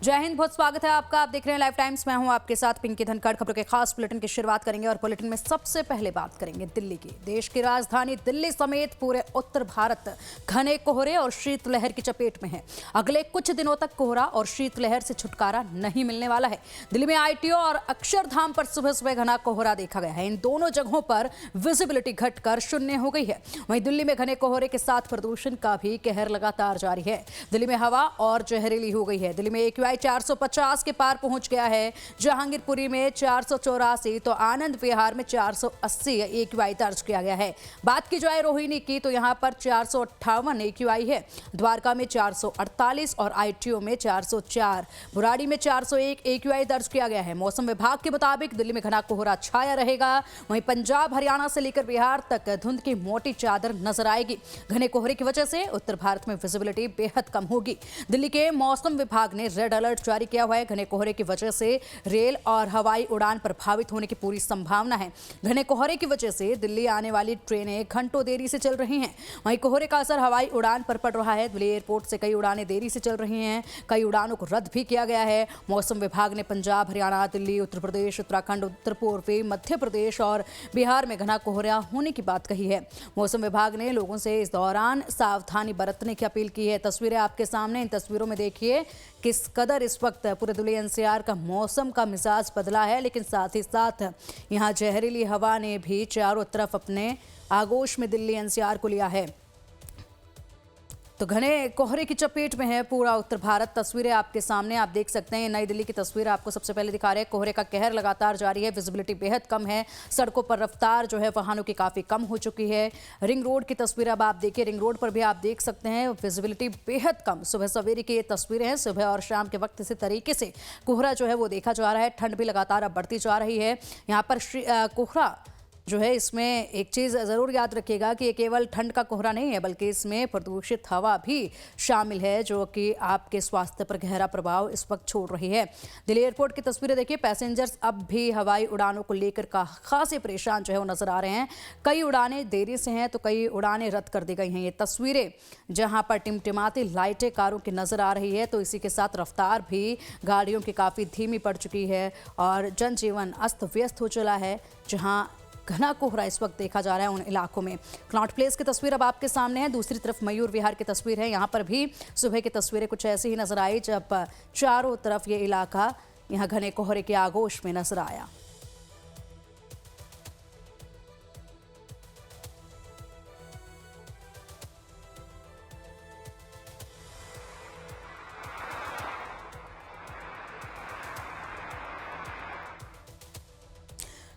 जय हिंद, बहुत स्वागत है आपका। आप देख रहे हैं लाइव टाइम्स। मैं हूं आपके साथ पिंकी धनखड़। खबरों के खास बुलेटिन की शुरुआत करेंगे और बुलेटिन में सबसे पहले बात करेंगे दिल्ली की। देश की राजधानी दिल्ली समेत पूरे उत्तर भारत घने कोहरे और शीतलहर की चपेट में है। अगले कुछ दिनों तक कोहरा और शीतलहर से छुटकारा नहीं मिलने वाला है। दिल्ली में आईटीओ और अक्षरधाम पर सुबह सुबह घना कोहरा देखा गया है। इन दोनों जगहों पर विजिबिलिटी घटकर शून्य हो गई है। वहीं दिल्ली में घने कोहरे के साथ प्रदूषण का भी कहर लगातार जारी है। दिल्ली में हवा और जहरीली हो गई है। दिल्ली में AQI 450 के पार पहुंच गया है। जहांगीरपुरी में 484 तो आनंद विहार में 480 AQI दर्ज किया गया है। बात की जाए रोहिणी की तो यहां पर 458 AQI है। द्वारका में 448 और ITO में 404, बुराड़ी में 401 AQI दर्ज किया गया है। मौसम विभाग के मुताबिक दिल्ली में घना कोहरा छाया रहेगा। वहीं पंजाब हरियाणा से लेकर बिहार तक धुंध की मोटी चादर नजर आएगी। घने कोहरे की वजह से उत्तर भारत में विजिबिलिटी बेहद कम होगी। दिल्ली के मौसम विभाग ने रेड अलर्ट जारी किया हुआ है। घने कोहरे की वजह से रेल और हवाई उड़ान प्रभावित होने की पूरी संभावना है। घने कोहरे की वजह से दिल्ली आने वाली ट्रेनें घंटों देरी से चल रही हैं। वहीं कोहरे का असर हवाई उड़ान पर पड़ रहा है। दिल्ली एयरपोर्ट से कई उड़ानें देरी से चल रही हैं। कई उड़ानों को रद्द भी किया गया है। मौसम विभाग ने पंजाब, हरियाणा, दिल्ली, उत्तर प्रदेश, उत्तराखंड, उत्तर पूर्वी मध्य प्रदेश और बिहार में घना कोहरा होने की बात कही है। मौसम विभाग ने लोगों से इस दौरान सावधानी बरतने की अपील की है। तस्वीरें आपके सामने। इन तस्वीरों में देखिए किस कदर इस वक्त पूरे दिल्ली NCR का मौसम का मिजाज बदला है, लेकिन साथ ही साथ यहां जहरीली हवा ने भी चारों तरफ अपने आगोश में दिल्ली NCR को लिया है। तो घने कोहरे की चपेट में है पूरा उत्तर भारत। तस्वीरें आपके सामने आप देख सकते हैं। नई दिल्ली की तस्वीर आपको सबसे पहले दिखा रहे हैं। कोहरे का कहर लगातार जारी है। विजिबिलिटी बेहद कम है। सड़कों पर रफ्तार जो है वाहनों की काफ़ी कम हो चुकी है। रिंग रोड की तस्वीर अब आप देखिए। रिंग रोड पर भी आप देख सकते हैं विजिबिलिटी बेहद कम। सुबह सवेरे की ये तस्वीरें हैं। सुबह और शाम के वक्त इसी तरीके से कोहरा जो है वो देखा जा रहा है। ठंड भी लगातार अब बढ़ती जा रही है। यहाँ पर कोहरा जो है, इसमें एक चीज़ ज़रूर याद रखिएगा कि ये केवल ठंड का कोहरा नहीं है, बल्कि इसमें प्रदूषित हवा भी शामिल है, जो कि आपके स्वास्थ्य पर गहरा प्रभाव इस वक्त छोड़ रही है। दिल्ली एयरपोर्ट की तस्वीरें देखिए। पैसेंजर्स अब भी हवाई उड़ानों को लेकर खासे परेशान जो है वो नज़र आ रहे हैं। कई उड़ानें देरी से हैं तो कई उड़ानें रद्द कर दी गई हैं। ये तस्वीरें जहाँ पर टिमटिमाती लाइटें कारों की नज़र आ रही है, तो इसी के साथ रफ्तार भी गाड़ियों की काफ़ी धीमी पड़ चुकी है और जनजीवन अस्त व्यस्त हो चला है। जहाँ घना कोहरा इस वक्त देखा जा रहा है उन इलाकों में। कनॉट प्लेस की तस्वीर अब आपके सामने है। दूसरी तरफ मयूर विहार की तस्वीर है। यहाँ पर भी सुबह की तस्वीरें कुछ ऐसी ही नजर आई, जब चारों तरफ ये इलाका यहाँ घने कोहरे के आगोश में नजर आया।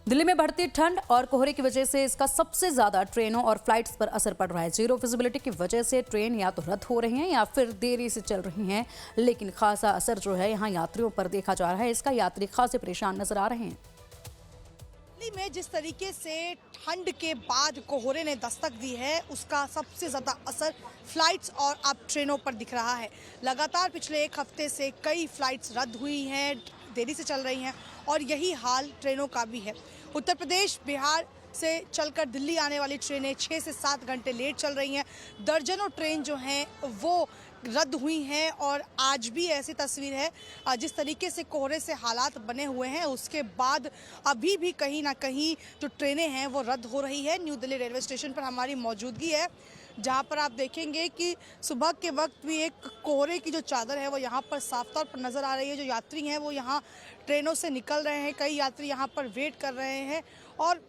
दिल्ली में बढ़ती ठंड और कोहरे की वजह से इसका सबसे ज्यादा ट्रेनों और फ्लाइट्स पर असर पड़ रहा है। जीरो विजिबिलिटी की वजह से ट्रेन या तो रद्द हो रही हैं या फिर देरी से चल रही हैं, लेकिन खासा असर जो है यहाँ यात्रियों पर देखा जा रहा है। इसका यात्री खासे परेशान नजर आ रहे हैं। दिल्ली में जिस तरीके से ठंड के बाद कोहरे ने दस्तक दी है, उसका सबसे ज़्यादा असर फ्लाइट्स और अब ट्रेनों पर दिख रहा है। लगातार पिछले एक हफ्ते से कई फ्लाइट्स रद्द हुई हैं, देरी से चल रही हैं और यही हाल ट्रेनों का भी है। उत्तर प्रदेश, बिहार से चलकर दिल्ली आने वाली ट्रेनें 6 से 7 घंटे लेट चल रही हैं। दर्जनों ट्रेन जो हैं वो रद्द हुई हैं और आज भी ऐसी तस्वीर है। जिस तरीके से कोहरे से हालात बने हुए हैं, उसके बाद अभी भी कहीं ना कहीं जो ट्रेनें हैं वो रद्द हो रही है। न्यू दिल्ली रेलवे स्टेशन पर हमारी मौजूदगी है, जहां पर आप देखेंगे कि सुबह के वक्त भी एक कोहरे की जो चादर है वो यहाँ पर साफ तौर पर नज़र आ रही है। जो यात्री हैं वो यहाँ ट्रेनों से निकल रहे हैं। कई यात्री यहाँ पर वेट कर रहे हैं और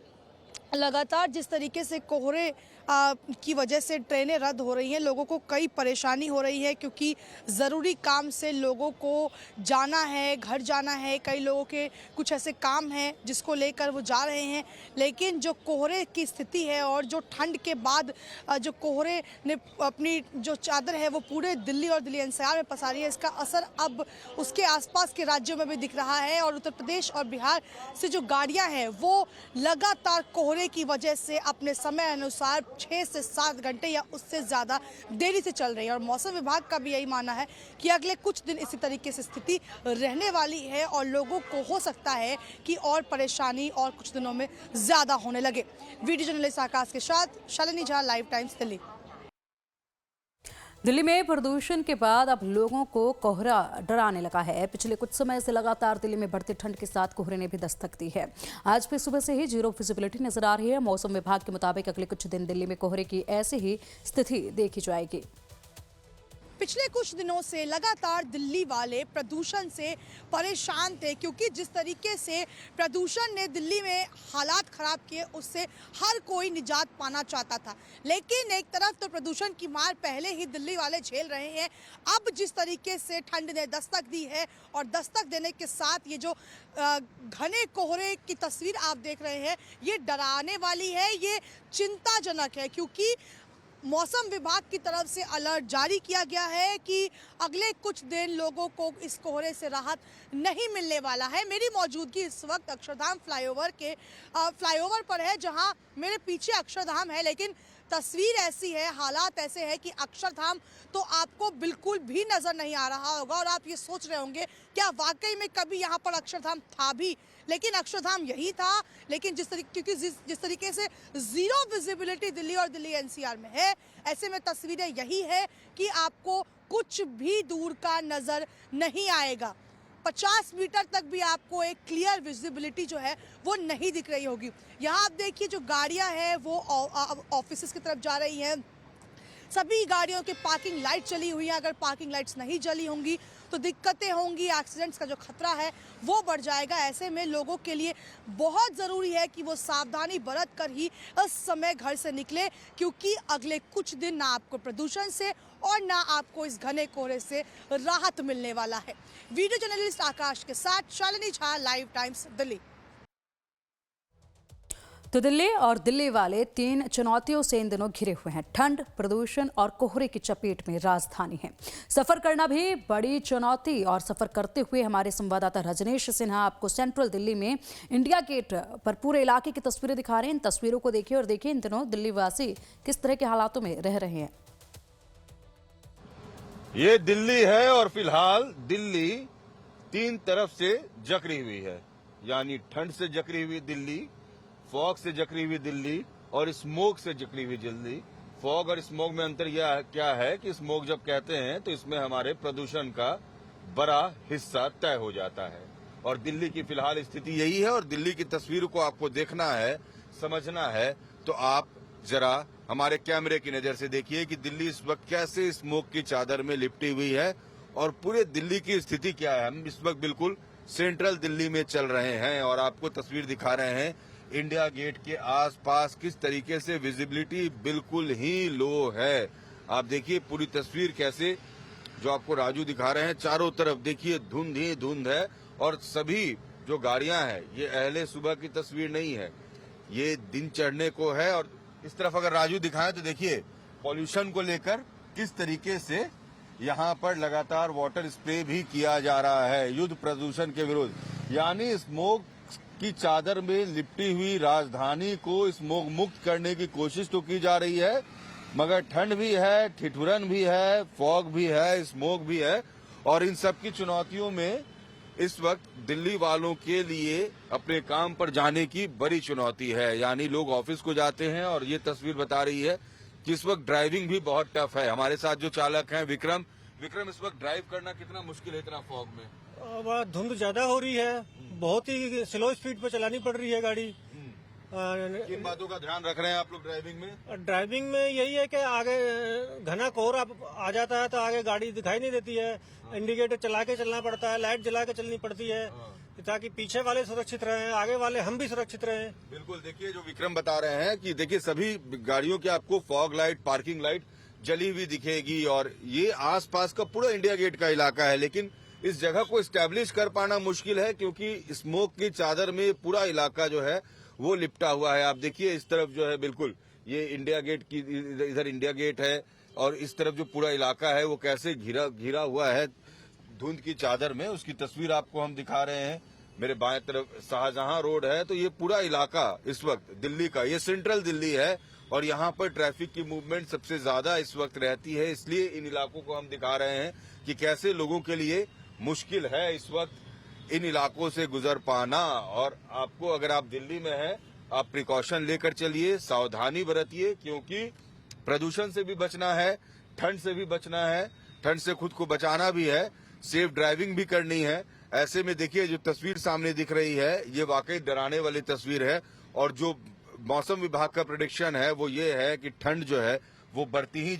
लगातार जिस तरीके से कोहरे की वजह से ट्रेनें रद्द हो रही हैं, लोगों को कई परेशानी हो रही है, क्योंकि ज़रूरी काम से लोगों को जाना है, घर जाना है। कई लोगों के कुछ ऐसे काम हैं जिसको लेकर वो जा रहे हैं, लेकिन जो कोहरे की स्थिति है और जो ठंड के बाद जो कोहरे ने अपनी जो चादर है वो पूरे दिल्ली और दिल्ली NCR में पसारी है, इसका असर अब उसके आसपास के राज्यों में भी दिख रहा है। और उत्तर प्रदेश और बिहार से जो गाड़ियाँ हैं वो लगातार कोहरे की वजह से अपने समय अनुसार 6 से 7 घंटे या उससे ज़्यादा देरी से चल रही है। और मौसम विभाग का भी यही मानना है कि अगले कुछ दिन इसी तरीके से स्थिति रहने वाली है और लोगों को हो सकता है कि और परेशानी और कुछ दिनों में ज़्यादा होने लगे। वीडियो जर्नलिस्ट आकाश के साथ शालिनी झा, लाइव टाइम्स, दिल्ली। दिल्ली में प्रदूषण के बाद अब लोगों को कोहरा डराने लगा है। पिछले कुछ समय से लगातार दिल्ली में बढ़ती ठंड के साथ कोहरे ने भी दस्तक दी है। आज भी सुबह से ही जीरो विजिबिलिटी नजर आ रही है। मौसम विभाग के मुताबिक अगले कुछ दिन दिल्ली में कोहरे की ऐसी ही स्थिति देखी जाएगी। पिछले कुछ दिनों से लगातार दिल्ली वाले प्रदूषण से परेशान थे, क्योंकि जिस तरीके से प्रदूषण ने दिल्ली में हालात खराब किए उससे हर कोई निजात पाना चाहता था। लेकिन एक तरफ तो प्रदूषण की मार पहले ही दिल्ली वाले झेल रहे हैं, अब जिस तरीके से ठंड ने दस्तक दी है और दस्तक देने के साथ ये जो घने कोहरे की तस्वीर आप देख रहे हैं ये डराने वाली है, ये चिंताजनक है, क्योंकि मौसम विभाग की तरफ से अलर्ट जारी किया गया है कि अगले कुछ दिन लोगों को इस कोहरे से राहत नहीं मिलने वाला है। मेरी मौजूदगी इस वक्त अक्षरधाम फ्लाईओवर पर है, जहां मेरे पीछे अक्षरधाम है, लेकिन तस्वीर ऐसी है, हालात ऐसे हैं कि अक्षरधाम तो आपको बिल्कुल भी नजर नहीं आ रहा होगा और आप ये सोच रहे होंगे क्या वाकई में कभी यहाँ पर अक्षरधाम था भी। लेकिन अक्षरधाम यही था, लेकिन जिस तरीके से जीरो विजिबिलिटी दिल्ली और दिल्ली एनसीआर में है, ऐसे में तस्वीरें यही है कि आपको कुछ भी दूर का नजर नहीं आएगा। 50 मीटर तक भी आपको एक क्लियर विजिबिलिटी जो है वो नहीं दिख रही होगी। यहाँ आप देखिए जो गाड़ियाँ हैं वो ऑफिस की तरफ जा रही हैं, सभी गाड़ियों के पार्किंग लाइट चली हुई है। अगर पार्किंग लाइट्स नहीं जली होंगी तो दिक्कतें होंगी, एक्सीडेंट्स का जो खतरा है वो बढ़ जाएगा। ऐसे में लोगों के लिए बहुत ज़रूरी है कि वो सावधानी बरत कर ही इस समय घर से निकले, क्योंकि अगले कुछ दिन ना आपको प्रदूषण से और ना आपको इस घने कोहरे से राहत मिलने वाला है। वीडियो जर्नलिस्ट आकाश के साथ शालिनी झा, लाइव टाइम्स दिल्ली। तो दिल्ली और दिल्ली वाले 3 चुनौतियों से इन दिनों घिरे हुए हैं। ठंड, प्रदूषण और कोहरे की चपेट में राजधानी है। सफर करना भी बड़ी चुनौती, और सफर करते हुए हमारे संवाददाता रजनीश सिन्हा आपको सेंट्रल दिल्ली में इंडिया गेट पर पूरे इलाके की तस्वीरें दिखा रहे हैं। इन तस्वीरों को देखिए और देखिए इन दिनों दिल्ली वासी किस तरह के हालातों में रह रहे हैं। ये दिल्ली है और फिलहाल दिल्ली 3 तरफ से जकड़ी हुई है, यानी ठंड से जकड़ी हुई दिल्ली, फॉग से जकड़ी हुई दिल्ली और स्मोक से जकड़ी हुई दिल्ली। फॉग और स्मोक में अंतर यह क्या है कि स्मोक जब कहते हैं तो इसमें हमारे प्रदूषण का बड़ा हिस्सा तय हो जाता है, और दिल्ली की फिलहाल स्थिति यही है। और दिल्ली की तस्वीर को आपको देखना है, समझना है, तो आप जरा हमारे कैमरे की नजर से देखिए कि दिल्ली इस वक्त कैसे स्मोक की चादर में लिपटी हुई है और पूरे दिल्ली की स्थिति क्या है। हम इस वक्त बिल्कुल सेंट्रल दिल्ली में चल रहे हैं और आपको तस्वीर दिखा रहे हैं इंडिया गेट के आसपास किस तरीके से विजिबिलिटी बिल्कुल ही लो है। आप देखिए पूरी तस्वीर कैसे, जो आपको राजू दिखा रहे हैं, चारों तरफ देखिए धुंध ही धुंध है, और सभी जो गाड़ियां हैं ये अहले सुबह की तस्वीर नहीं है, ये दिन चढ़ने को है। और इस तरफ अगर राजू दिखाएं तो देखिए पॉल्यूशन को लेकर किस तरीके से यहाँ पर लगातार वाटर स्प्रे भी किया जा रहा है युद्ध प्रदूषण के विरुद्ध, यानी स्मोक की चादर में लिपटी हुई राजधानी को स्मोक मुक्त करने की कोशिश तो की जा रही है, मगर ठंड भी है, ठिठुरन भी है, फॉग भी है, स्मोक भी है। और इन सब की चुनौतियों में इस वक्त दिल्ली वालों के लिए अपने काम पर जाने की बड़ी चुनौती है, यानी लोग ऑफिस को जाते हैं और ये तस्वीर बता रही है कि इस वक्त ड्राइविंग भी बहुत टफ है। हमारे साथ जो चालक हैं विक्रम, इस वक्त ड्राइव करना कितना मुश्किल है इतना फॉग में? धुंध ज्यादा हो रही है, बहुत ही स्लो स्पीड पर चलानी पड़ रही है गाड़ी। किन बातों का ध्यान रख रहे हैं आप लोग ड्राइविंग में? ड्राइविंग में यही है कि आगे घना कोहरा आ जाता है तो आगे गाड़ी दिखाई नहीं देती है, इंडिकेटर चला के चलना पड़ता है, लाइट जला के चलनी पड़ती है, ताकि पीछे वाले सुरक्षित रहें, आगे वाले हम भी सुरक्षित रहें। बिल्कुल, देखिए जो विक्रम बता रहे हैं कि देखिए सभी गाड़ियों की आपको फॉग लाइट, पार्किंग लाइट जली हुई दिखेगी, और ये आसपास का पूरा इंडिया गेट का इलाका है, लेकिन इस जगह को एस्टेब्लिश कर पाना मुश्किल है क्योंकि स्मोक की चादर में पूरा इलाका जो है वो लिपटा हुआ है। आप देखिए इस तरफ जो है बिल्कुल ये इंडिया गेट की, इधर इंडिया गेट है, और इस तरफ जो पूरा इलाका है वो कैसे घिरा हुआ है धुंध की चादर में, उसकी तस्वीर आपको हम दिखा रहे हैं। मेरे बाएं तरफ शाहजहां रोड है, तो ये पूरा इलाका इस वक्त दिल्ली का, ये सेंट्रल दिल्ली है और यहाँ पर ट्रैफिक की मूवमेंट सबसे ज्यादा इस वक्त रहती है, इसलिए इन इलाकों को हम दिखा रहे हैं कि कैसे लोगों के लिए मुश्किल है इस वक्त इन इलाकों से गुजर पाना। और आपको अगर आप दिल्ली में हैं, आप प्रिकॉशन लेकर चलिए, सावधानी बरतिए, क्योंकि प्रदूषण से भी बचना है, ठंड से भी बचना है, ठंड से खुद को बचाना भी है, सेफ ड्राइविंग भी करनी है। ऐसे में देखिए जो तस्वीर सामने दिख रही है ये वाकई डराने वाली तस्वीर है और जो मौसम विभाग का प्रेडिक्शन है वो ये है कि ठंड जो है वो बढ़ती ही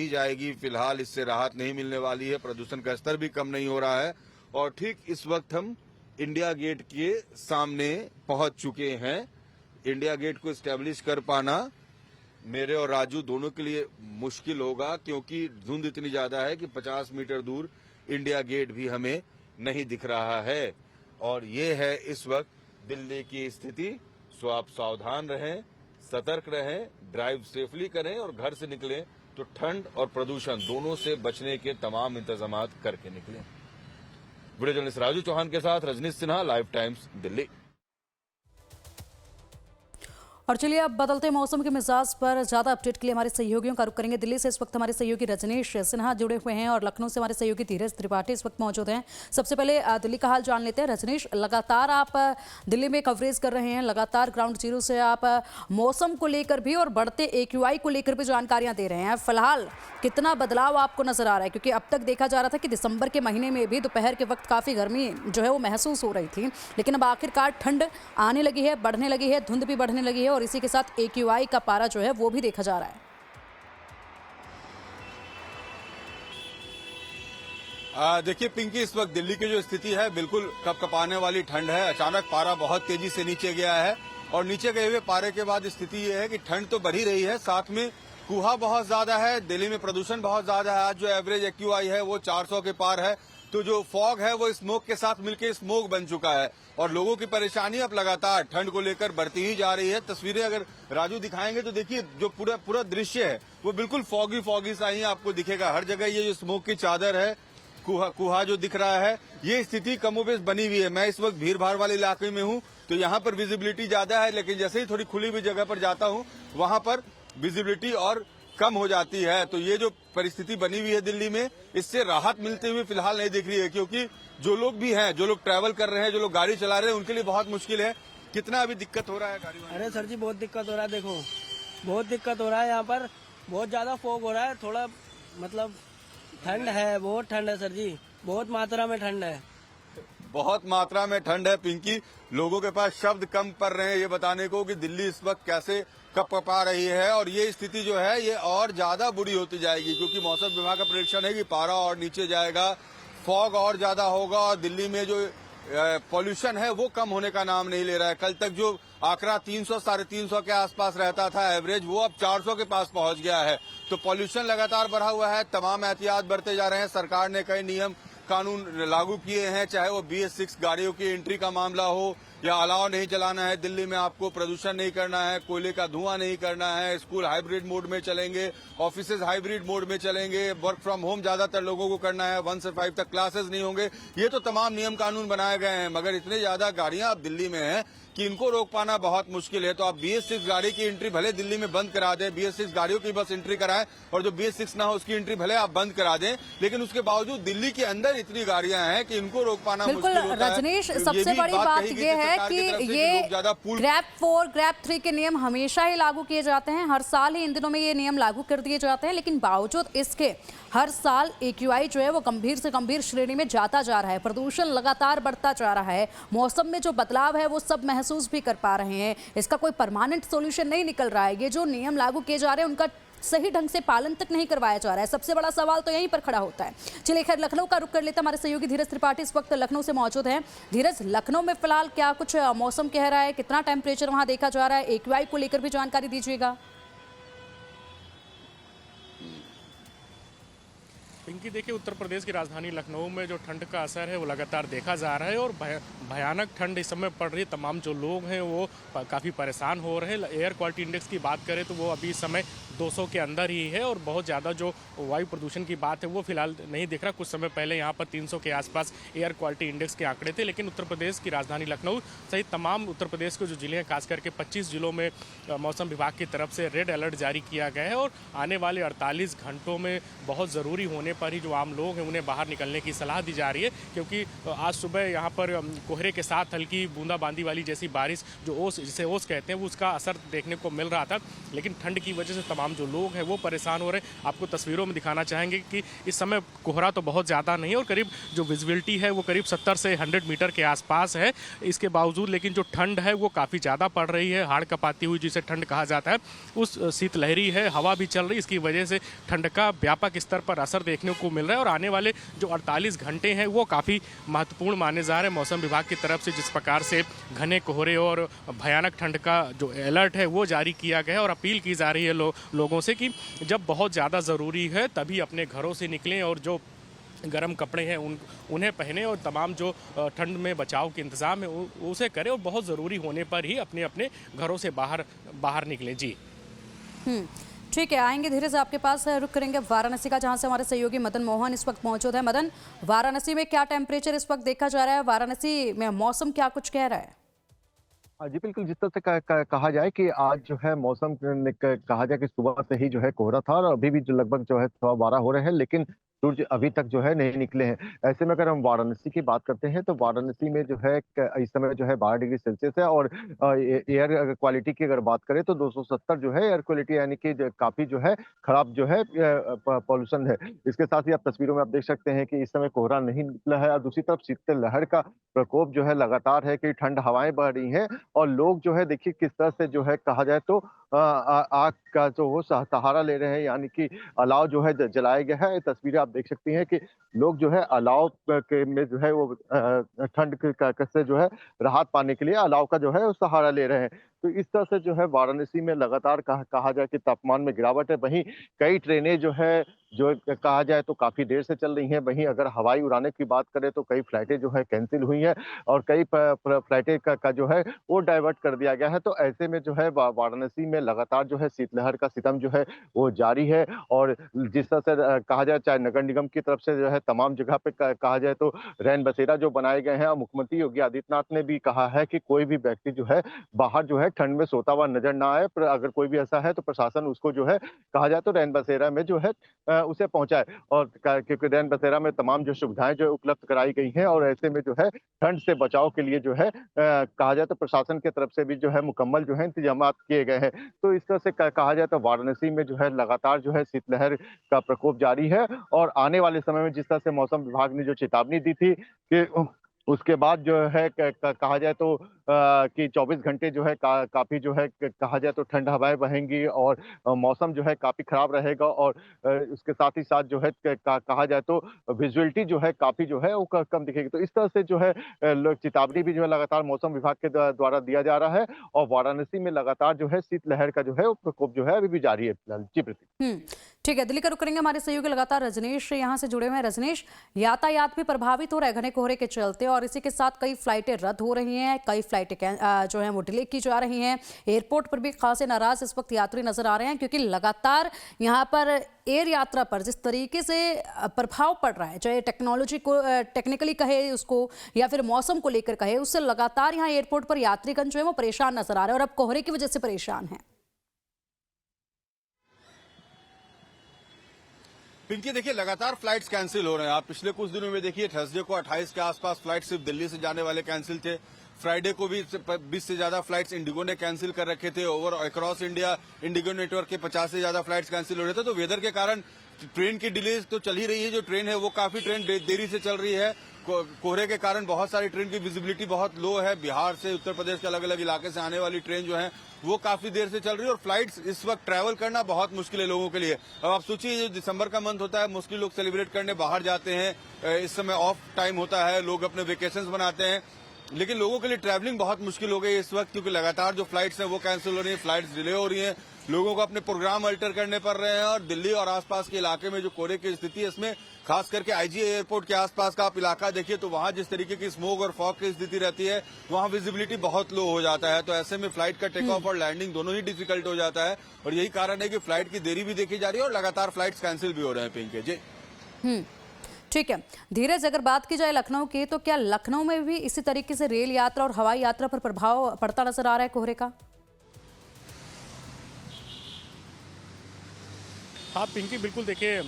जाएगी। फिलहाल इससे राहत नहीं मिलने वाली है, प्रदूषण का स्तर भी कम नहीं हो रहा है और ठीक इस वक्त हम इंडिया गेट के सामने पहुंच चुके हैं। इंडिया गेट को एस्टेब्लिश कर पाना मेरे और राजू दोनों के लिए मुश्किल होगा क्योंकि धुंध इतनी ज्यादा है कि 50 मीटर दूर इंडिया गेट भी हमें नहीं दिख रहा है और ये है इस वक्त दिल्ली की स्थिति। सो आप सावधान रहें, सतर्क रहें, ड्राइव सेफली करें और घर से निकलें तो ठंड और प्रदूषण दोनों से बचने के तमाम इंतजाम करके निकलें। वीडियो जर्नलिस्ट राजू चौहान के साथ रजनीश सिन्हा, लाइव टाइम्स, दिल्ली। और चलिए अब बदलते मौसम के मिजाज पर ज्यादा अपडेट के लिए हमारे सहयोगियों का रुख करेंगे। दिल्ली से इस वक्त हमारे सहयोगी रजनीश सिन्हा जुड़े हुए हैं और लखनऊ से हमारे सहयोगी धीरज त्रिपाठी इस वक्त मौजूद हैं। सबसे पहले दिल्ली का हाल जान लेते हैं। रजनीश, लगातार आप दिल्ली में कवरेज कर रहे हैं, लगातार ग्राउंड जीरो से आप मौसम को लेकर भी और बढ़ते AQI को लेकर भी जानकारियां दे रहे हैं। फिलहाल कितना बदलाव आपको नजर आ रहा है? क्योंकि अब तक देखा जा रहा था कि दिसंबर के महीने में भी दोपहर के वक्त काफी गर्मी जो है वो महसूस हो रही थी, लेकिन अब आखिरकार ठंड आने लगी है, बढ़ने लगी है, धुंध भी बढ़ने लगी है और इसी के साथ AQI का पारा जो है वो भी देखा जा रहा है। देखिए पिंकी, इस वक्त दिल्ली की जो स्थिति है बिल्कुल कपकपाने वाली ठंड है। अचानक पारा बहुत तेजी से नीचे गया है और नीचे गए हुए पारे के बाद स्थिति ये है कि ठंड तो बढ़ ही रही है, साथ में कुहा बहुत ज्यादा है। दिल्ली में प्रदूषण बहुत ज्यादा है। आज जो एवरेज AQI है वो 400 के पार है, तो जो फॉग है वो स्मोक के साथ मिलकर स्मोक बन चुका है और लोगों की परेशानी अब लगातार ठंड को लेकर बढ़ती ही जा रही है। तस्वीरें अगर राजू दिखाएंगे तो देखिए जो पूरा दृश्य है वो बिल्कुल फॉगी सा ही आपको दिखेगा। हर जगह ये जो स्मोक की चादर है, कुहा जो दिख रहा है, ये स्थिति कमोबेश बनी हुई है। मैं इस वक्त भीड़ भाड़ वाले इलाके में हूँ तो यहाँ पर विजिबिलिटी ज्यादा है, लेकिन जैसे ही थोड़ी खुली हुई जगह पर जाता हूँ वहां पर विजिबिलिटी और कम हो जाती है। तो ये जो परिस्थिति बनी हुई है दिल्ली में, इससे राहत मिलते हुए फिलहाल नहीं दिख रही है क्योंकि जो लोग भी हैं, जो लोग ट्रैवल कर रहे हैं, जो लोग गाड़ी चला रहे हैं, उनके लिए बहुत मुश्किल है। कितना अभी दिक्कत हो रहा है गाड़ी? अरे सर जी बहुत दिक्कत हो रहा है, देखो बहुत दिक्कत हो रहा है। यहाँ पर बहुत ज्यादा फॉग हो रहा है, थोड़ा मतलब ठंड है, बहुत ठंड है सर जी, बहुत मात्रा में ठंड है। बहुत मात्रा में ठंड है पिंकी, लोगों के पास शब्द कम पड़ रहे हैं ये बताने को कि दिल्ली इस वक्त कैसे कपकपा रही है और ये स्थिति जो है ये और ज्यादा बुरी होती जाएगी क्योंकि मौसम विभाग का प्रेडिक्शन है कि पारा और नीचे जाएगा, फॉग और ज्यादा होगा और दिल्ली में जो पॉल्यूशन है वो कम होने का नाम नहीं ले रहा है। कल तक जो आंकड़ा 300 साढ़े 300 के आसपास रहता था एवरेज, वो अब 400 के पास पहुंच गया है। तो पॉल्यूशन लगातार बढ़ा हुआ है, तमाम एहतियात बरते जा रहे हैं। सरकार ने कई नियम कानून लागू किए हैं, चाहे वो BS6 गाड़ियों की एंट्री का मामला हो या अलाव नहीं चलाना है दिल्ली में, आपको प्रदूषण नहीं करना है, कोयले का धुआं नहीं करना है, स्कूल हाइब्रिड मोड में चलेंगे, ऑफिसेज हाइब्रिड मोड में चलेंगे, वर्क फ्रॉम होम ज्यादातर लोगों को करना है, 1 से 5 तक क्लासेस नहीं होंगे। ये तो तमाम नियम कानून बनाए गए हैं, मगर इतने ज्यादा गाड़ियां अब दिल्ली में हैं कि इनको रोक पाना बहुत मुश्किल है। तो आप BS6 गाड़ी की एंट्री भले दिल्ली में बंद करा दें, BS6 गाड़ियों की बस एंट्री कराएं और जो BS6 ना हो उसकी एंट्री भले आप बंद करा दें, लेकिन उसके बावजूद दिल्ली के अंदर इतनी गाड़ियां हैं कि इनको रोक पाना बिल्कुल मुश्किल होता है। रजनीश, तो सबसे बड़ी बात ये है कि ये ज्यादा ग्रैप 4 ग्रैप 3 के नियम हमेशा ही लागू किए जाते हैं, हर साल ही इन दिनों में ये नियम लागू कर दिए जाते हैं, लेकिन बावजूद इसके हर साल AQI जो है वो गंभीर से गंभीर श्रेणी में जाता जा रहा है, प्रदूषण लगातार बढ़ता जा रहा है, मौसम में जो बदलाव है वो सब महसूस भी कर पा रहे हैं। इसका कोई परमानेंट सॉल्यूशन नहीं निकल रहा है। ये जो नियम लागू किए जा रहे हैं उनका सही ढंग से पालन तक नहीं करवाया जा रहा है। सबसे बड़ा सवाल तो यहीं पर खड़ा होता है। चलिए खैर लखनऊ का रुख कर लेते हैं, हमारे सहयोगी धीरज त्रिपाठी इस वक्त लखनऊ से मौजूद हैं। धीरज, लखनऊ में फिलहाल क्या कुछ मौसम कह रहा है, कितना टेम्परेचर वहां देखा जा रहा है, AQI को लेकर भी जानकारी दीजिएगा। पिंकी, देखिए उत्तर प्रदेश की राजधानी लखनऊ में जो ठंड का असर है वो लगातार देखा जा रहा है और भयानक ठंड इस समय पड़ रही है। तमाम जो लोग हैं वो काफ़ी परेशान हो रहे हैं। एयर क्वालिटी इंडेक्स की बात करें तो वो अभी इस समय 200 के अंदर ही है और बहुत ज़्यादा जो वायु प्रदूषण की बात है वो फिलहाल नहीं दिख रहा। कुछ समय पहले यहाँ पर 300 के आसपास एयर क्वालिटी इंडेक्स के आंकड़े थे, लेकिन उत्तर प्रदेश की राजधानी लखनऊ सहित तमाम उत्तर प्रदेश के जो जिले हैं, खास करके 25 जिलों में मौसम विभाग की तरफ से रेड अलर्ट जारी किया गया है और आने वाले 48 घंटों में बहुत ज़रूरी होने पर ही जो आम लोग हैं उन्हें बाहर निकलने की सलाह दी जा रही है, क्योंकि आज सुबह यहाँ पर कोहरे के साथ हल्की बूंदाबांदी वाली जैसी बारिश, जो ओस जिसे ओस कहते हैं, वो उसका असर देखने को मिल रहा था। लेकिन ठंड की वजह से तमाम तमाम जो लोग हैं वो परेशान हो रहे हैं। आपको तस्वीरों में दिखाना चाहेंगे कि इस समय कोहरा तो बहुत ज़्यादा नहीं है और करीब जो विजिबिलिटी है वो करीब 70 से 100 मीटर के आसपास है। इसके बावजूद लेकिन जो ठंड है वो काफ़ी ज़्यादा पड़ रही है, हाड़ कपाती हुई जिसे ठंड कहा जाता है, उस शीतलहरी है, हवा भी चल रही है। इसकी वजह से ठंड का व्यापक स्तर पर असर देखने को मिल रहा है और आने वाले जो 48 घंटे हैं वो काफ़ी महत्वपूर्ण माने जा रहे हैं। मौसम विभाग की तरफ से जिस प्रकार से घने कोहरे और भयानक ठंड का जो अलर्ट है वो जारी किया गया है और अपील की जा रही है लोगों से कि जब बहुत ज़्यादा ज़रूरी है तभी अपने घरों से निकलें और जो गर्म कपड़े हैं उन्हें पहने और तमाम जो ठंड में बचाव के इंतज़ाम है उसे करें और बहुत ज़रूरी होने पर ही अपने अपने घरों से बाहर निकलें। जी ठीक है, आएंगे धीरे से आपके पास। रुक करेंगे वाराणसी का, जहां से हमारे सहयोगी मदन मोहन इस वक्त मौजूद है। मदन, वाराणसी में क्या टेम्परेचर इस वक्त देखा जा रहा है? वाराणसी में मौसम क्या कुछ कह रहा है? जी बिल्कुल, जिस तरह से कहा जाए कि आज जो है मौसम कहा जाए कि सुबह से ही जो है कोहरा था और अभी भी जो लगभग जो है 12:15 हो रहे हैं, लेकिन सूरज अभी तक जो है नहीं निकले हैं। ऐसे में अगर हम वाराणसी की बात करते हैं तो वाराणसी में जो है इस समय जो है 12 डिग्री सेल्सियस है और एयर क्वालिटी की अगर बात करें तो 270 जो है एयर क्वालिटी, यानी कि काफी जो है खराब जो है पॉल्यूशन है। इसके साथ ही आप तस्वीरों में आप देख सकते हैं कि इस समय कोहरा नहीं निकला है और दूसरी तरफ शीतलहर का प्रकोप जो है लगातार है कि ठंड हवाएं बह रही हैं और लोग जो है देखिए किस तरह से जो है कहा जाए तो आग का जो वो सहारा ले रहे हैं, यानी कि अलाव जो है जलाया गया है। तस्वीरें आप देख सकती हैं कि लोग जो है अलाव के में जो है वो ठंड से जो है राहत पाने के लिए अलाव का जो है वो सहारा ले रहे हैं। तो इस तरह से जो है वाराणसी में लगातार कहा जाए कि तापमान में गिरावट है। वहीं कई ट्रेनें जो है जो कहा जाए तो काफी देर से चल रही हैं। वहीं अगर हवाई उड़ाने की बात करें तो कई फ्लाइटें जो है कैंसिल हुई हैं और कई फ्लाइटें का जो है वो डाइवर्ट कर दिया गया है। तो ऐसे में जो है वाराणसी में लगातार जो है शीतलहर का सितम जो है वो जारी है और जिस तरह से कहा जाए चाहे नगर निगम की तरफ से जो है तमाम जगह पे कहा जाए तो रैन बसेरा जो बनाए गए हैं और मुख्यमंत्री योगी आदित्यनाथ ने भी कहा है कि कोई भी व्यक्ति जो है बाहर जो है ठंड में सोता हुआ नजर ना आए, पर अगर कोई भी ऐसा है तो प्रशासन उसको जो है कहा जाए तो रैन बसेरा में जो है उसे पहुंचाए। और क्योंकि रैन बसेरा में तमाम जो सुविधाएं जो उपलब्ध कराई गई हैं और ऐसे में जो है ठंड से बचाव के लिए जो है कहा जाए तो प्रशासन की तरफ से भी जो है मुकम्मल जो है इंतजाम किए गए हैं। तो इस तरह से कहा जाए तो वाराणसी में जो है लगातार जो है शीतलहर का प्रकोप जारी है और आने वाले समय में जिस तरह से मौसम विभाग ने जो चेतावनी दी थी कि उसके बाद जो है कहा जाए तो कि 24 घंटे जो है काफी जो है कहा जाए तो ठंड हवाएं बहेंगी और मौसम जो है काफी खराब रहेगा और उसके साथ ही साथ जो है कहा जाए तो विजुअलिटी जो है काफी जो है वो कम दिखेगी। तो इस तरह से जो है चेतावनी भी जो है लगातार मौसम विभाग के द्वारा दिया जा रहा है और वाराणसी में लगातार जो है शीतलहर का जो है वो प्रकोप जो है अभी भी जारी है फिलहाल। जी प्रति ठीक है, दिल्ली का रुख करेंगे। हमारे सहयोगी लगातार रजनीश यहाँ से जुड़े हुए हैं। रजनीश, यातायात भी प्रभावित हो रहा है घने कोहरे के चलते और इसी के साथ कई फ्लाइटें रद्द हो रही हैं, कई फ्लाइटें जो हैं वो डिले की जा रही हैं। एयरपोर्ट पर भी खासे नाराज इस वक्त यात्री नजर आ रहे हैं क्योंकि लगातार यहाँ पर एयर यात्रा पर जिस तरीके से प्रभाव पड़ रहा है, चाहे टेक्नोलॉजी को टेक्निकली कहे उसको या फिर मौसम को लेकर कहे, उससे लगातार यहाँ एयरपोर्ट पर यात्रीगण जो है वो परेशान नजर आ रहे हैं और अब कोहरे की वजह से परेशान है। पिंकी देखिए लगातार फ्लाइट्स कैंसिल हो रहे हैं। आप पिछले कुछ दिनों में देखिए थर्सडे को 28 के आसपास फ्लाइट सिर्फ दिल्ली से जाने वाले कैंसिल थे। फ्राइडे को भी 20 से ज्यादा फ्लाइट्स इंडिगो ने कैंसिल कर रखे थे। Over across India Indigo network के 50 से ज्यादा फ्लाइट्स कैंसिल हो रहे थे। तो वेदर के कारण ट्रेन की डिले तो चल ही रही है। जो ट्रेन है वो काफी ट्रेन देरी से चल रही है। कोहरे के कारण बहुत सारी ट्रेन की विजिबिलिटी बहुत लो है। बिहार से उत्तर प्रदेश के अलग अलग इलाके से आने वाली ट्रेन जो है वो काफी देर से चल रही है और फ्लाइट्स इस वक्त ट्रैवल करना बहुत मुश्किल है लोगों के लिए। अब आप सोचिए जो दिसंबर का मंथ होता है मोस्टली लोग सेलिब्रेट करने बाहर जाते हैं। इस समय ऑफ टाइम होता है, लोग अपने वेकेशंस बनाते हैं, लेकिन लोगों के लिए ट्रैवलिंग बहुत मुश्किल हो गई इस वक्त क्योंकि लगातार जो फ्लाइट्स हैं वो कैंसिल हो रही हैं, फ्लाइट्स डिले हो रही हैं। लोगों को अपने प्रोग्राम अल्टर करने पड़ रहे हैं और दिल्ली और आसपास के इलाके में जो कोहरे की स्थिति है इसमें खास करके आईजी एयरपोर्ट के आसपास का आप इलाका देखिए तो वहां जिस तरीके की स्मोक और फॉग की स्थिति रहती है वहां विजिबिलिटी बहुत लो हो जाता है। तो ऐसे में फ्लाइट का टेक ऑफ और लैंडिंग दोनों ही डिफिकल्ट हो जाता है और यही कारण है कि फ्लाइट की देरी भी देखी जा रही है और लगातार फ्लाइट्स कैंसिल भी हो रहे हैं। पिंके जी ठीक है, धीरज, अगर बात की जाए लखनऊ की तो क्या लखनऊ में भी इसी तरीके से रेल यात्रा और हवाई यात्रा पर प्रभाव पड़ता नजर आ रहा है कोहरे का? हाँ पिंकी, बिल्कुल देखिए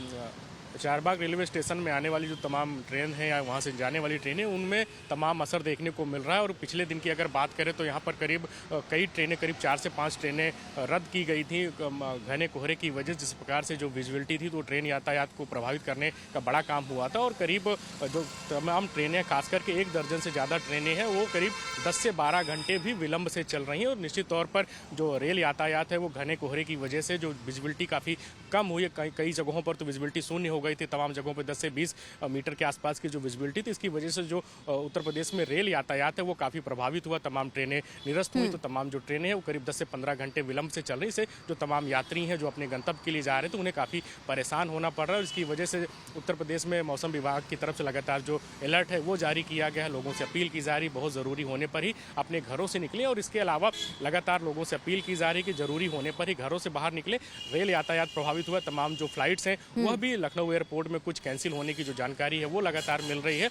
चारबाग रेलवे स्टेशन में आने वाली जो तमाम ट्रेन है या वहाँ से जाने वाली ट्रेनें, उनमें तमाम असर देखने को मिल रहा है। और पिछले दिन की अगर बात करें तो यहाँ पर करीब कई ट्रेनें, करीब 4 से 5 ट्रेनें रद्द की गई थी घने कोहरे की वजह। जिस प्रकार से जो विजिबिलिटी थी तो ट्रेन यातायात को प्रभावित करने का बड़ा काम हुआ था। और करीब जो तमाम ट्रेनें, खास करके 1 दर्जन से ज़्यादा ट्रेनें हैं, वो करीब 10 से 12 घंटे भी विलंब से चल रही हैं। और निश्चित तौर पर जो रेल यातायात है वो घने कोहरे की वजह से जो विजिबिलिटी काफ़ी कम हुई है। कई जगहों पर तो विजिबिलिटी शून्य हो गई थी। तमाम जगहों पर 10 से 20 मीटर के आसपास की जो विजिबिलिटी थी, इसकी वजह से जो उत्तर प्रदेश में रेल यातायात है वो काफ़ी प्रभावित हुआ। तमाम ट्रेनें निरस्त हुई। तो तमाम जो ट्रेनें हैं वो करीब 10 से 15 घंटे विलंब से चल रही। इससे जो तमाम यात्री हैं जो अपने गंतव्य के लिए जा रहे थे उन्हें काफ़ी परेशान होना पड़ रहा है। इसकी वजह से उत्तर प्रदेश में मौसम विभाग की तरफ से लगातार जो अलर्ट है वो जारी किया गया है। लोगों से अपील की जा रही, बहुत ज़रूरी होने पर ही अपने घरों से निकलें। और इसके अलावा लगातार लोगों से अपील की जा रही कि ज़रूरी होने पर ही घरों से बाहर निकलें। रेल यातायात प्रभावित हुआ। तमाम जो फ्लाइट्स हैं वह भी लखनऊ एयरपोर्ट में कुछ कैंसिल होने की जो जानकारी है वो लगातार मिल रही है।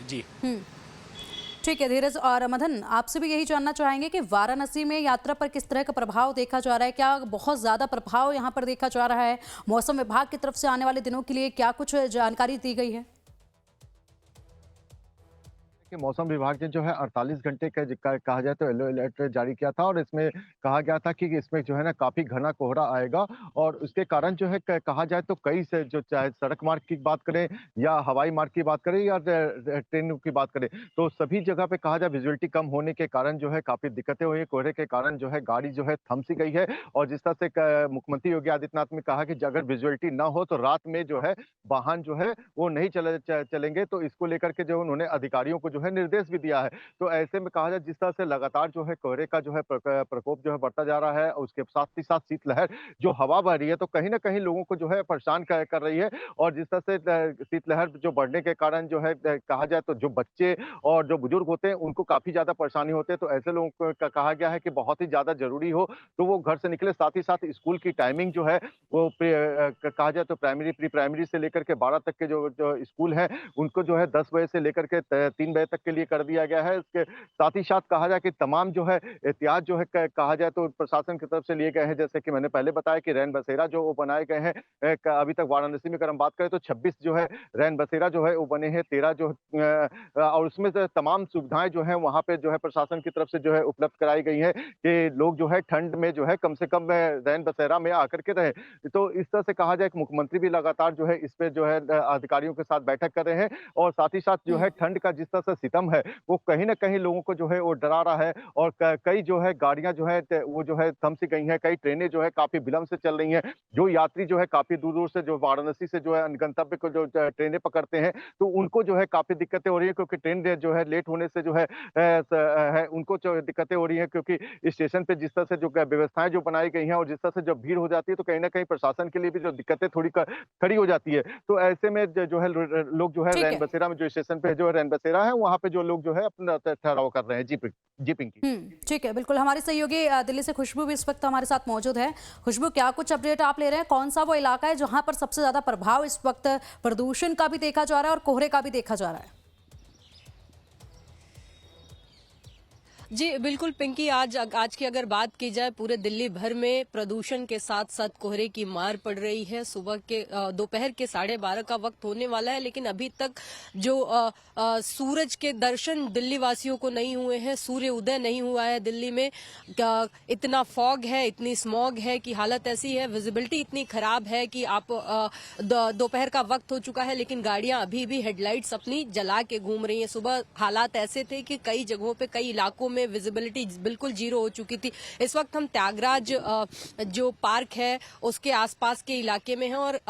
जी ठीक है धीरज। और मदन, आपसे भी यही जानना चाहेंगे कि वाराणसी में यात्रा पर किस तरह का प्रभाव देखा जा रहा है? क्या बहुत ज़्यादा प्रभाव यहाँ पर देखा जा रहा है? मौसम विभाग की तरफ से आने वाले दिनों के लिए क्या कुछ जानकारी दी गई है? मौसम विभाग ने जो है 48 घंटे का कहा जाए तो येलो अलर्ट जारी किया था और इसमें कहा गया था कि इसमें जो है ना काफी घना कोहरा आएगा। और उसके कारण जो है कहा जाए तो कई से जो चाहे सड़क मार्ग की बात करें या हवाई मार्ग की बात करें या ट्रेन की बात करें, तो सभी जगह पे कहा जाए विजिबिलिटी कम होने के कारण जो है काफी दिक्कतें हुई। कोहरे के कारण जो है गाड़ी जो है थम सी गई है। और जिस तरह से मुख्यमंत्री योगी आदित्यनाथ ने कहा कि अगर विजिबिलिटी ना हो तो रात में जो है वाहन जो है वो नहीं चलेंगे। तो इसको लेकर के जो उन्होंने अधिकारियों को जो है निर्देश भी दिया है। तो ऐसे में कहा जाए जिस तरह से लगातार जो है कोहरे का जो है प्रकोप जो है बढ़ता जा रहा है, उसके साथ ही साथ शीतलहर जो हवा बह रही है तो कहीं ना कहीं लोगों को जो है परेशान कर रही है। और जिस तरह से शीतलहर जो बढ़ने के कारण जो है कहा जाए तो जो बच्चे और जो बुजुर्ग होते हैं उनको काफी ज्यादा परेशानी होती है। तो ऐसे लोगों को कहा गया है कि बहुत ही ज्यादा जरूरी हो तो वो घर से निकले। साथ ही साथ स्कूल की टाइमिंग जो है वो कहा जाए तो प्राइमरी, प्री प्राइमरी से लेकर के 12 तक के जो स्कूल है उनको जो है 10 बजे से लेकर के 3 बजे तक के लिए कर दिया गया है। इसके साथ ही साथ कहा जाए कि तमाम जो है एहतियात जो है कहा जाए तो प्रशासन की तरफ से लिए गए हैं। जैसे कि मैंने पहले बताया कि रैन बसेरा जो वो बनाए गए हैं। अभी तक वाराणसी में अगर हम बात करें तो 26 जो है रैन बसेरा जो है वो बने हैं। 13 जो और उसमें से तमाम सुविधाएं जो है वहां पे जो है प्रशासन की तरफ से जो है उपलब्ध कराई गई है कि लोग जो है ठंड में जो है कम से कम रैन बसेरा में आकर के रहे। तो इस तरह से कहा जाए कि मुख्यमंत्री भी लगातार जो है इस पे जो है अधिकारियों के साथ बैठक कर रहे हैं। और साथ ही साथ जो है ठंड का जिस तरह से सितम है वो कहीं ना कहीं लोगों को जो है वो डरा रहा है। और कई जो है गाड़ियां जो है वो जो है थम सी गई हैं। कई ट्रेनें जो है काफी विलंब से चल रही हैं। जो यात्री जो है काफी दूर दूर से जो वाराणसी से जो है गंतव्य को जो ट्रेनें पकड़ते हैं तो उनको जो है काफी दिक्कतें हो रही है। क्योंकि ट्रेन जो है लेट होने से जो है उनको जो दिक्कतें हो रही है। क्योंकि स्टेशन पे जिस तरह से जो व्यवस्थाएं जो बनाई गई हैं और जिस तरह से जब भीड़ हो जाती है तो कहीं ना कहीं प्रशासन के लिए भी जो दिक्कतें थोड़ी खड़ी हो जाती है। तो ऐसे में जो है लोग जो है रैन बसेरा में जो स्टेशन पे जो रैन बसेरा है वहां पे जो लोग जो है अपना ठहराव कर रहे हैं। जी पिंकी। ठीक है, बिल्कुल। हमारे सहयोगी दिल्ली से खुशबू भी इस वक्त हमारे साथ मौजूद है। खुशबू, क्या कुछ अपडेट आप ले रहे हैं? कौन सा वो इलाका है जहां पर सबसे ज्यादा प्रभाव इस वक्त प्रदूषण का भी देखा जा रहा है और कोहरे का भी देखा जा रहा है? जी बिल्कुल पिंकी, आज की अगर बात की जाए पूरे दिल्ली भर में प्रदूषण के साथ साथ कोहरे की मार पड़ रही है। सुबह के दोपहर के 12:30 का वक्त होने वाला है, लेकिन अभी तक जो सूरज के दर्शन दिल्ली वासियों को नहीं हुए हैं। सूर्य उदय नहीं हुआ है दिल्ली में। इतना फॉग है, इतनी स्मॉग है कि हालत ऐसी है। विजिबिलिटी इतनी खराब है कि आप दोपहर का वक्त हो चुका है लेकिन गाड़ियां अभी भी हेडलाइट्स अपनी जला के घूम रही हैं। सुबह हालात ऐसे थे कि कई जगहों पे, कई इलाकों में विजिबिलिटी बिल्कुल जीरो हो चुकी थी। इस वक्त हम त्यागराज जो पार्क है उसके आसपास के इलाके में हैं और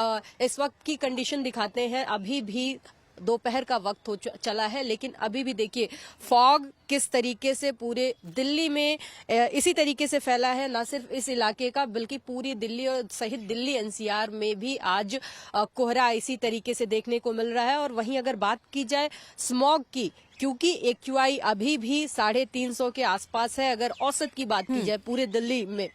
इस वक्त की कंडीशन दिखाते हैं। अभी भी दोपहर का वक्त हो चला है लेकिन अभी भी देखिए फॉग किस तरीके से पूरे दिल्ली में इसी तरीके से फैला है। न सिर्फ इस इलाके का बल्कि पूरी दिल्ली और सहित दिल्ली एनसीआर में भी आज कोहरा इसी तरीके से देखने को मिल रहा है। और वहीं अगर बात की जाए स्मॉग की, क्योंकि AQI अभी भी 350 के आसपास है अगर औसत की बात की जाए पूरे दिल्ली में,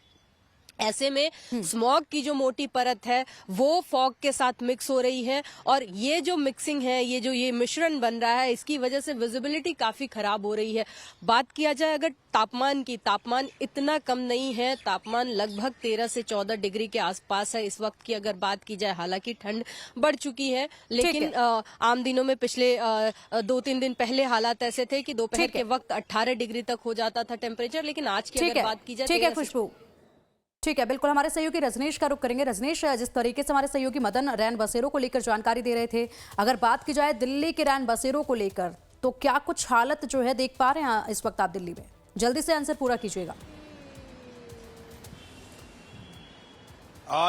ऐसे में स्मॉग की जो मोटी परत है वो फॉग के साथ मिक्स हो रही है और ये जो मिक्सिंग है, ये मिश्रण बन रहा है, इसकी वजह से विजिबिलिटी काफी खराब हो रही है। बात किया जाए अगर तापमान की, तापमान इतना कम नहीं है, तापमान लगभग 13 से 14 डिग्री के आसपास है इस वक्त की अगर बात की जाए। हालांकि ठंड बढ़ चुकी है, लेकिन आम दिनों में पिछले 2-3 दिन पहले हालात ऐसे थे कि दोपहर के वक्त 18 डिग्री तक हो जाता था टेम्परेचर, लेकिन आज की अगर बात की जाए ठीक है खुशबू, ठीक है, बिल्कुल हमारे सहयोगी रजनीश का रुख करेंगे। रजनीश, जिस तरीके से हमारे सहयोगी मदन रैन बसेरों को लेकर जानकारी दे रहे थे, अगर बात की जाए दिल्ली के रैन बसेरों को लेकर तो क्या कुछ हालत जो है देख पा रहे हैं इस वक्त आप दिल्ली में? जल्दी से आंसर पूरा कीजिएगा।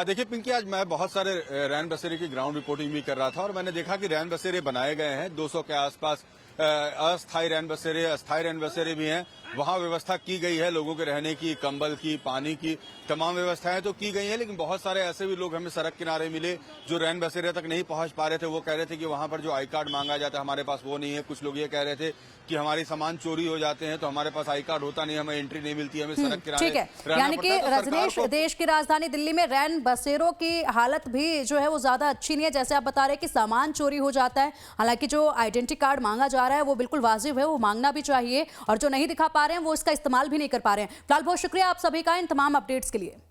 देखिए पिंकी, आज मैं बहुत सारे रैन बसेरे की ग्राउंड रिपोर्टिंग भी कर रहा था और मैंने देखा कि रैन बसेरे बनाए गए हैं 200 के आसपास। अस्थायी रैन बसेरे, अस्थायी रैन बसेरे भी हैं। वहां व्यवस्था की गई है लोगों के रहने की, कंबल की, पानी की, तमाम व्यवस्थाएं तो की गई हैं। लेकिन बहुत सारे ऐसे भी लोग हमें सड़क किनारे मिले जो रैन बसेरे तक नहीं पहुंच पा रहे थे। वो कह रहे थे कि वहां पर जो आई कार्ड मांगा जाता है हमारे पास वो नहीं है। कुछ लोग ये कह रहे थे कि हमारे सामान चोरी हो जाते हैं तो हमारे पास आई कार्ड होता नहीं, हमें एंट्री नहीं मिलती, हमें सड़क किनारे ठीक है, यानी कि रजनीश, देश की राजधानी दिल्ली में रैन बसेरों की हालत भी जो है वो ज्यादा अच्छी नहीं है। जैसे आप बता रहे हैं कि सामान चोरी हो जाता है, हालांकि जो आइडेंटिटी कार्ड मांगा जा रहा है वो बिल्कुल वाजिब है, वो मांगना भी चाहिए, और जो नहीं दिखा पा रहे हैं वो इसका इस्तेमाल भी नहीं कर पा रहे हैं। फिलहाल बहुत शुक्रिया आप सभी का इन तमाम अपडेट्स के लिए।